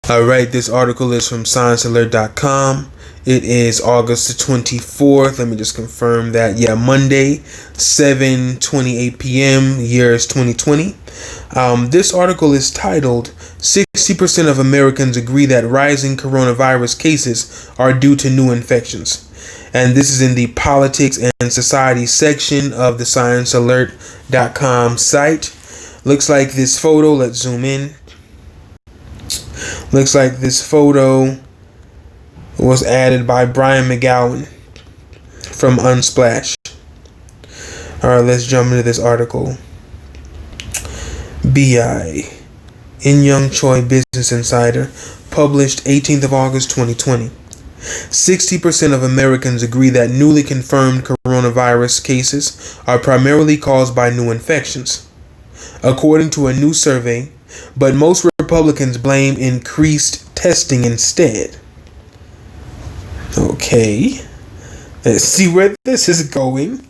All right, this article is from ScienceAlert.com. It is August the 24th. Let me just confirm that. Yeah, Monday, 7:28 p.m. Year is 2020. This article is titled 60% of Americans agree that rising coronavirus cases are due to new infections. And this is in the Politics and Society section of the ScienceAlert.com site. Looks like this photo, let's zoom in. Looks like this photo was added by Brian McGowan from Unsplash. Alright, let's jump into this article. BI In Young Choi Business Insider, published 18th of August 2020. 60% of Americans agree that newly confirmed coronavirus cases are primarily caused by new infections, according to a new survey, but most Republicans blame increased testing instead. Okay, let's see where this is going.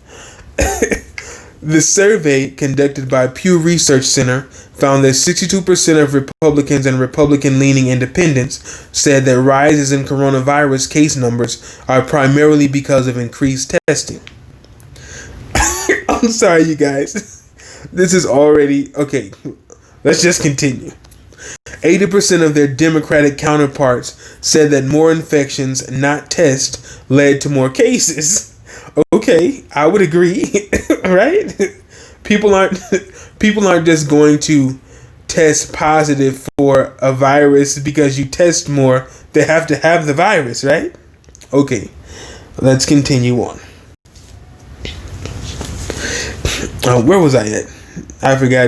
The survey, conducted by Pew Research Center, found that 62% of Republicans and Republican-leaning independents said that rises in coronavirus case numbers are primarily because of increased testing. I'm sorry, you guys. This is already... Okay, let's just continue. 80% of their Democratic counterparts said that more infections, not tests, led to more cases. Okay, I would agree, right? People aren't just going to test positive for a virus because you test more. They have to have the virus, right? Okay, let's continue on. Where was I at? I forgot.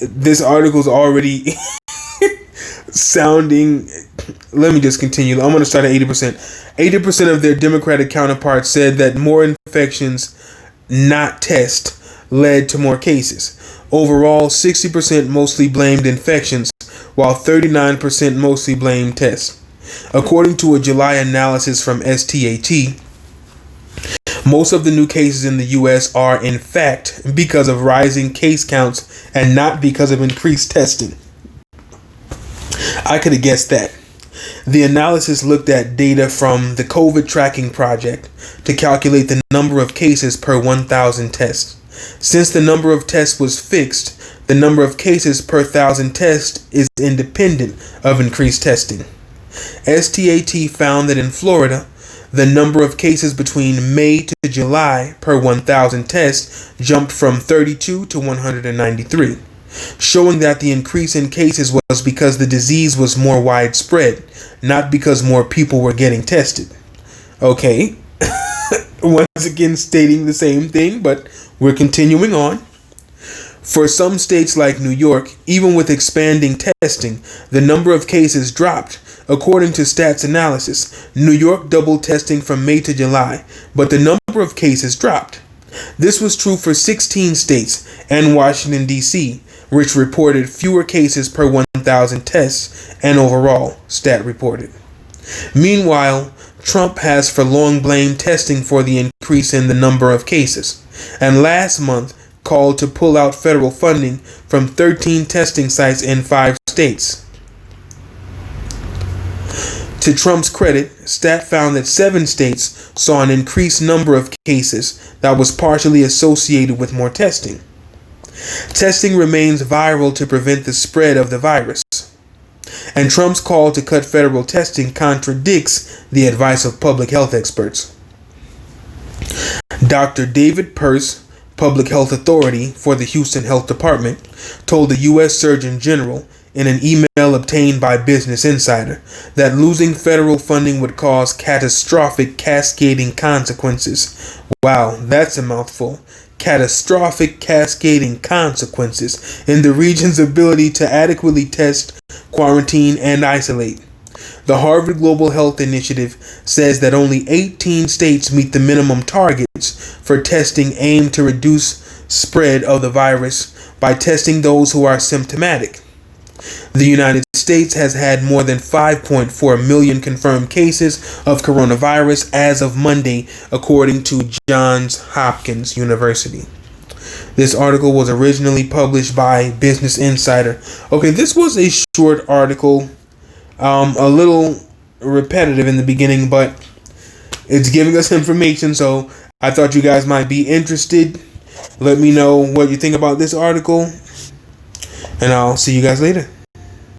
This article's already sounding... Let me just continue. I'm going to start at 80%. 80% of their Democratic counterparts said that more infections, not tests, led to more cases. Overall, 60% mostly blamed infections, while 39% mostly blamed tests. According to a July analysis from STAT, most of the new cases in the U.S. are, in fact, because of rising case counts and not because of increased testing. I could have guessed that. The analysis looked at data from the COVID Tracking Project to calculate the number of cases per 1,000 tests. Since the number of tests was fixed, the number of cases per 1,000 tests is independent of increased testing. STAT found that in Florida, the number of cases between May to July per 1,000 tests jumped from 32 to 193. Showing that the increase in cases was because the disease was more widespread, not because more people were getting tested. Okay, once again stating the same thing, but we're continuing on. For some states like New York, even with expanding testing, the number of cases dropped. According to Stats analysis, New York doubled testing from May to July, but the number of cases dropped. This was true for 16 states and Washington, D.C., which reported fewer cases per 1,000 tests, and overall, Stat reported. Meanwhile, Trump has for long blamed testing for the increase in the number of cases, and last month called to pull out federal funding from 13 testing sites in 5 states. To Trump's credit, Stat found that 7 states saw an increased number of cases that was partially associated with more testing. Testing remains viral to prevent the spread of the virus, and Trump's call to cut federal testing contradicts the advice of public health experts. Dr. David Pearce, Public Health Authority for the Houston Health Department, told the U.S. Surgeon General in an email obtained by Business Insider that losing federal funding would cause catastrophic cascading consequences. Wow, that's a mouthful. Catastrophic cascading consequences in the region's ability to adequately test, quarantine, and isolate. The Harvard Global Health Initiative says that only 18 states meet the minimum targets for testing aimed to reduce spread of the virus by testing those who are symptomatic. The United States has had more than 5.4 million confirmed cases of coronavirus as of Monday, according to Johns Hopkins University. This article was originally published by Business Insider. Okay, this was a short article. A little repetitive in the beginning, but it's giving us information, so I thought you guys might be interested. Let me know what you think about this article, and I'll see you guys later.